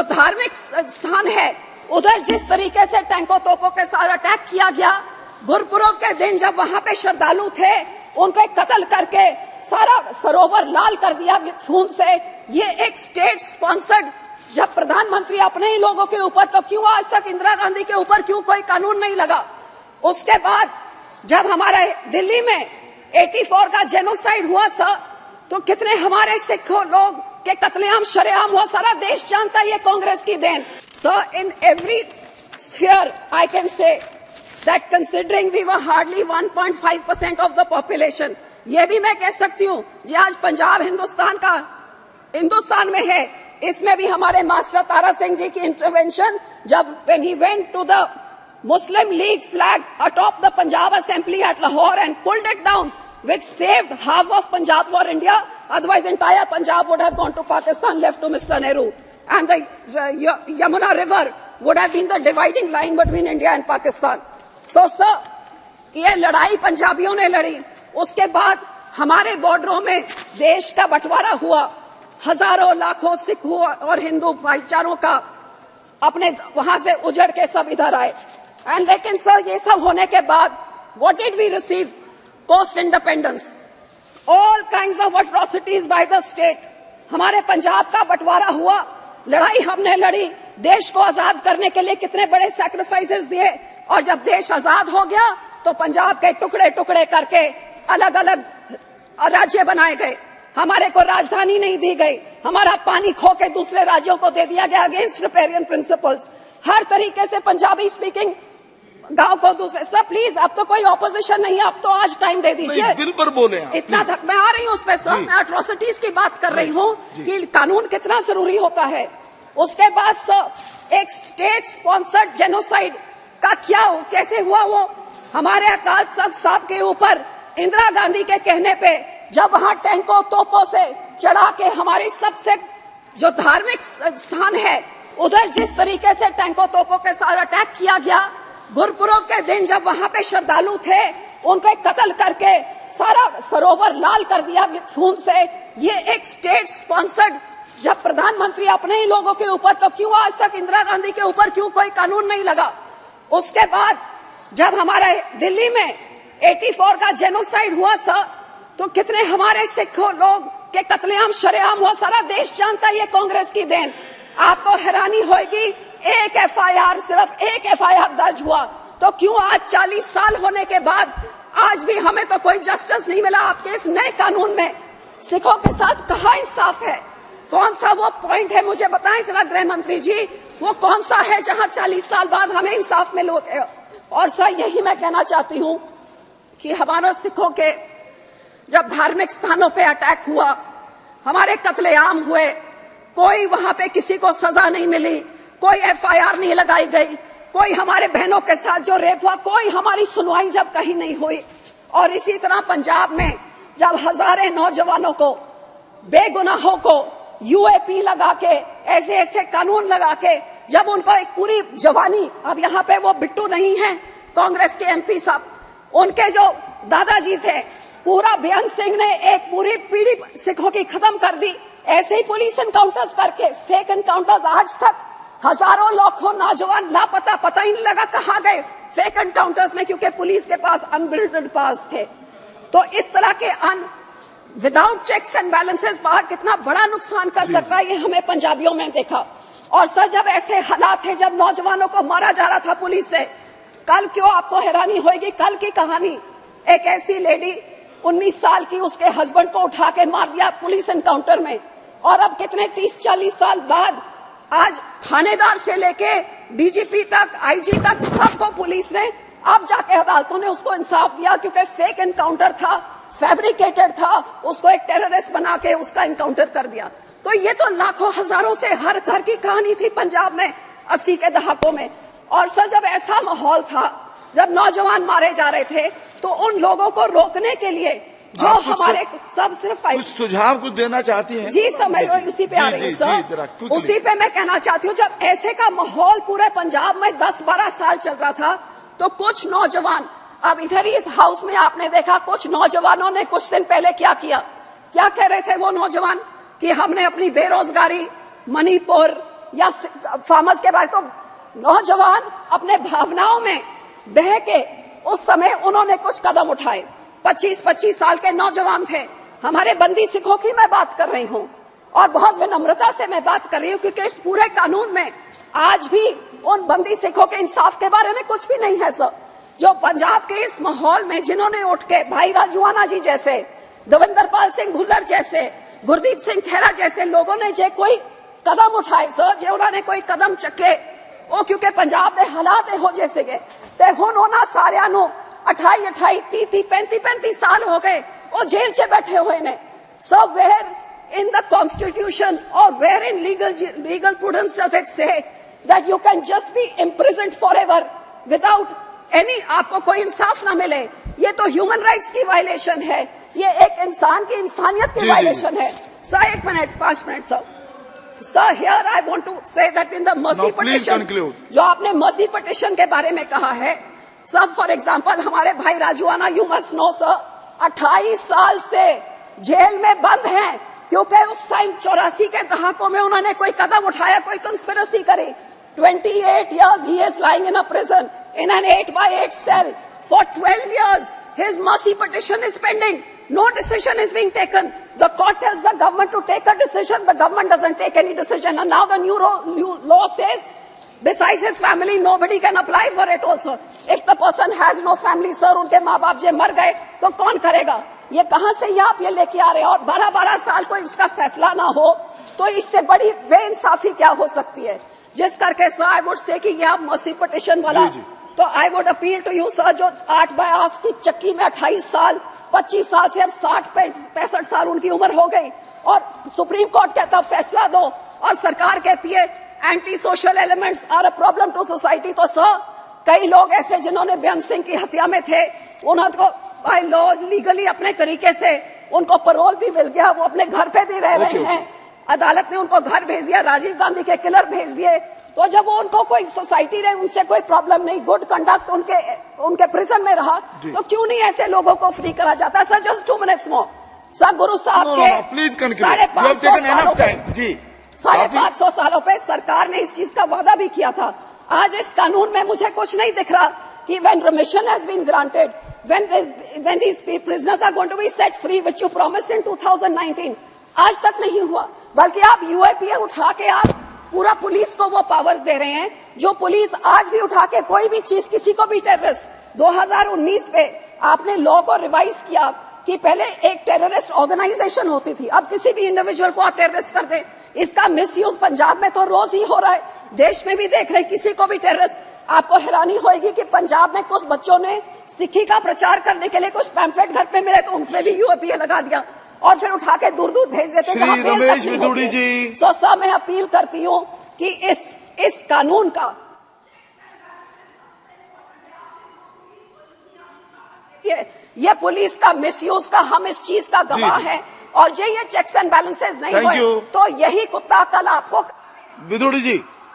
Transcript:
जो धार्मिक स्थान है उधर जिस तरीके से टैंकों तोपों के साथ अटैक किया गया, गुरपुरब के दिन जब वहां पे श्रद्धालु थे उनके कत्ल करके सारा सरोवर लाल कर दिया खून से, ये एक स्टेट स्पॉन्सर्ड, जब प्रधानमंत्री अपने ही लोगों के ऊपर, तो क्यों आज तक इंदिरा गांधी के ऊपर क्यों कोई कानून नहीं लगा? उसके बाद जब हमारे दिल्ली में 84 का जेनोसाइड हुआ सर, तो कितने हमारे सिख लोग के कत्लेआम शरेआम हुआ, सारा देश जानता है ये कांग्रेस की देन। Sir, in every sphere I can say that considering we were hardly 1.5% of the population, ये भी मैं कह सकती हूँ जी आज पंजाब हिंदुस्तान में है, इसमें भी हमारे मास्टर तारा सिंह जी की इंटरवेंशन, जब when he went to the Muslim League flag atop the Punjab Assembly at Lahore and pulled it down, which saved half of Punjab for India, otherwise entire Punjab would have gone to Pakistan, left to Mr. Nehru, and the Yamuna River would have been the dividing line between India and Pakistan. So sir, ये लड़ाई पंजाबियों ने लड़ी, उसके बाद हमारे बॉर्डरों में देश का बंटवारा हुआ, हजारों लाखों सिख और हिंदू भाईचारों का अपने वहां से उजड़ के सब इधर आए। एंड लेकिन सर ये सब होने के बाद what did we receive post independence? All kinds of atrocities by the state. हमारे पंजाब का बंटवारा हुआ, लड़ाई हमने लड़ी, देश को आजाद करने के लिए कितने बड़े सैक्रिफाइसेस दिए, और जब देश आजाद हो गया तो पंजाब के टुकड़े टुकड़े करके अलग अलग राज्य बनाए गए, हमारे को राजधानी नहीं दी गई, हमारा पानी खो के दूसरे राज्यों को दे दिया गया अगेंस्ट रिपेरियन प्रिंसिपल्स, हर तरीके से पंजाबी स्पीकिंग गांव को दूसरे। सर प्लीज, अब तो कोई ऑपोजिशन नहीं है, अब तो आज टाइम दे दीजिए। बिल पर बोले इतना तक मैं आ रही हूँ उस पर सर, मैं अट्रॉसिटीज की बात कर रही हूँ कि कानून कितना जरूरी होता है। उसके बाद सर एक स्टेट स्पॉन्सर्ड जेनोसाइड का क्या हो, कैसे हुआ? वो हमारे अकाल तख्त साहब के ऊपर इंदिरा गांधी के कहने पे जब वहां टैंकों तोपों से चढ़ा के हमारी सबसे जो धार्मिक स्थान है उधर जिस तरीके से टैंकों तोपों के साथ अटैक किया गया, गुरपुरब के दिन जब वहां पे श्रद्धालु थे उनके कत्ल करके सारा सरोवर लाल कर दिया खून से, ये एक स्टेट स्पॉन्सर्ड, जब प्रधानमंत्री अपने ही लोगों के ऊपर, तो क्यों आज तक इंदिरा गांधी के ऊपर क्यों कोई कानून नहीं लगा? उसके बाद जब हमारे दिल्ली में 84 का जेनोसाइड हुआ सर, तो कितने हमारे सिख लोग के कत्लेआम शरेआम हुआ, सारा देश जानता है ये कांग्रेस की देन। आपको हैरानी होगी, एक एफआईआर, सिर्फ एक एफआईआर दर्ज हुआ, तो क्यों आज 40 साल होने के बाद आज भी हमें तो कोई जस्टिस नहीं मिला? आपके इस नए कानून में सिखों के साथ कहाँ इंसाफ है? कौन सा वो पॉइंट है, मुझे बताएं जरा गृह मंत्री जी, वो कौन सा है जहां 40 साल बाद हमें इंसाफ मिले? और सर यही मैं कहना चाहती हूं कि हमारे सिखों के जब धार्मिक स्थानों पे अटैक हुआ, हमारे कत्लेआम हुए, कोई वहां पे किसी को सजा नहीं मिली, कोई एफआईआर नहीं लगाई गई, कोई हमारे बहनों के साथ जो रेप हुआ कोई हमारी सुनवाई जब कहीं नहीं हुई। और इसी तरह पंजाब में जब हजारों नौजवानों को, बेगुनाहों को यूएपी लगा के, ऐसे ऐसे कानून लगा के, जब उनको एक पूरी जवानी, अब यहाँ पे वो बिट्टू नहीं है कांग्रेस के एमपी साहब, उनके जो दादाजी थे, पूरा बेअंत सिंह ने एक पूरी पीढ़ी सिखों की खत्म कर दी। ऐसे ही पुलिस एनकाउंटर्स करके, फेक एनकाउंटर्स, आज तक हजारों लाखों नौजवान लापता, पता ही नहीं लगा कहाँ गए फेक एनकाउंटर्स में, क्योंकि पुलिस के पास अनबिल्डेड पास थे। तो इस तरह के विदाउट चेक्स एंड बैलेंसेस बाहर कितना बड़ा नुकसान कर सकता है, ये हमें पंजाबियों में देखा। और सर जब ऐसे हालात है, जब नौजवानों को मारा जा रहा था पुलिस से, कल क्यों आपको हैरानी होगी, कल की कहानी, एक ऐसी लेडी 19 साल की, उसके हस्बैंड को उठा के मार दिया पुलिस एनकाउंटर में। और अब कितने 30-40 साल बाद आज थानेदार से लेके डीजीपी तक, आईजी तक, सबको पुलिस ने अब जाके अदालतों ने उसको इंसाफ दिया, क्योंकि फेक एनकाउंटर था, फैब्रिकेटेड था, उसको एक टेररिस्ट बना के उसका एनकाउंटर कर दिया। तो ये तो लाखों हजारों से हर घर की कहानी थी पंजाब में 80 के दहाकों में। और सर जब ऐसा माहौल था, जब नौजवान मारे जा रहे थे, तो उन लोगों को रोकने के लिए जो हमारे सब सिर्फ कुछ सुझाव कुछ देना चाहती हैं? जी सर, मैं उसी पे आ रही हूँ सर, उसी पे मैं कहना चाहती हूँ। जब ऐसे का माहौल पूरे पंजाब में 10-12 साल चल रहा था, तो कुछ नौजवान, अब इधर ही इस हाउस में आपने देखा, कुछ नौजवानों ने कुछ दिन पहले क्या किया, क्या कह रहे थे वो नौजवान कि हमने अपनी बेरोजगारी मणिपुर, या फार्मर्स के बारे तो नौजवान अपने भावनाओं में बह के उस समय उन्होंने कुछ कदम उठाए। 25-25 साल के नौजवान थे। हमारे बंदी सिखों की मैं बात कर रही हूँ और बहुत विनम्रता से मैं बात कर रही हूँ, क्योंकि इस पूरे कानून में आज भी उन बंदी सिखों के इंसाफ के बारे में कुछ भी नहीं है सर। जो पंजाब के इस माहौल में जिन्होंने उठ के भाई राजूआना जी जैसे, दविंदर पाल सिंह भुल्लर जैसे, गुरदीप सिंह खेरा जैसे लोगों ने जो कोई कदम उठाए सर, जो उन्होंने कोई कदम चके, वो क्योंकि पंजाब के हालात हो जैसे गए ते हुण उन्हां सारियां नूं 28-28, 30-30, 35-35 साल हो गए वो जेल च बैठे हुए ने। So where in the constitution और where in legal prudence does it say that you can just be imprisoned forever without any, आपको कोई इंसाफ ना मिले? ये तो ह्यूमन राइट्स की वायलेशन है, ये एक इंसान की इंसानियत की वायलेशन है। Sir 1 minute 5 minute sir. Sir, here I want to say that in the mercy petition, जो आपने mercy petition के बारे में कहा है, sir, for example, हमारे भाई राजूआना, you must know sir, 28 साल से जेल में बंद हैं, क्योंकि उस टाइम 84 के दहाकों में उन्होंने कोई कदम उठाया, कोई कंस्पिरेसी करी। 28 years he is lying in a prison in an 8x8 cell. For 12 years, his mercy petition is pending. No decision is being taken. The court tells the government to take a decision. The government doesn't take any decision. And now the new law says, besides his family, nobody can apply for it also. If the person has no family, sir, उनके माँ बाप जे मर गए, तो कौन करेगा? ये कहाँ से आप ये लेके आ रहे हैं? और 12-12 साल को इसका फैसला ना हो, तो इससे बड़ी बेइंसाफी क्या हो सकती है? जिस करके सर, I would say कि ये आप mercy petition वाला, तो I would appeal to you sir, जो 8/8 की चक्की में 28 साल, 25 साल से अब 60-65 साल उनकी उम्र हो गई, और सुप्रीम कोर्ट कहता फैसला दो, और सरकार कहती है anti social elements are a problem to society. तो सर, कई लोग ऐसे जिन्होंने बेअंत सिंह की हत्या में थे, उन्होंने बाय लॉ लीगली अपने तरीके से उनको पैरोल भी मिल गया, वो अपने घर पे भी रह रहे हैं, अदालत ने उनको घर भेज दिया, राजीव गांधी के किलर भेज दिए। तो जब उनको कोई सोसाइटी ने उनसे कोई प्रॉब्लम नहीं, गुड कंडक्ट उनके प्रिजन में रहा, तो क्यों नहीं ऐसे लोगों को फ्री करा जाता? Sir just 2 minutes more. Sir गुरु साहब के 550 सालों पे सरकार ने इस चीज का वादा भी किया था। आज इस कानून में मुझे कुछ नहीं दिख रहा कि when remission has been granted, when these prisoners are going to be set free, which you promised in 2019, आज तक नहीं हुआ। बल्कि आप यूएपीए उठा के आप पूरा पुलिस को वो पावर्स दे रहे हैं, जो पुलिस आज भी उठा के कोई भी चीज, किसी को भी टेररिस्ट, 2019 पे आपने लॉ को रिवाइज किया कि पहले एक टेररिस्ट ऑर्गेनाइजेशन होती थी, अब किसी भी इंडिविजुअल को आप टेररिस्ट कर दें। इसका मिसयूज पंजाब में तो रोज ही हो रहा है, देश में भी देख रहे हैं, किसी को भी टेररिस्ट। आपको हैरानी होगी कि पंजाब में कुछ बच्चों ने सिक्खी का प्रचार करने के लिए कुछ पैम्फलेट घर पे मिले, तो उनपे भी यूएपीए लगा दिया और फिर उठा के दूर दूर भेज देते। श्री रमेश विदुड़ी जी, सर मैं अपील करती हूँ कि इस कानून का ये पुलिस का मिसयूज का हम इस चीज का गवाह है, और ये चेक्स एंड बैलेंसेस नहीं हुए, तो यही कुत्ता कल आपको। विदुड़ी जी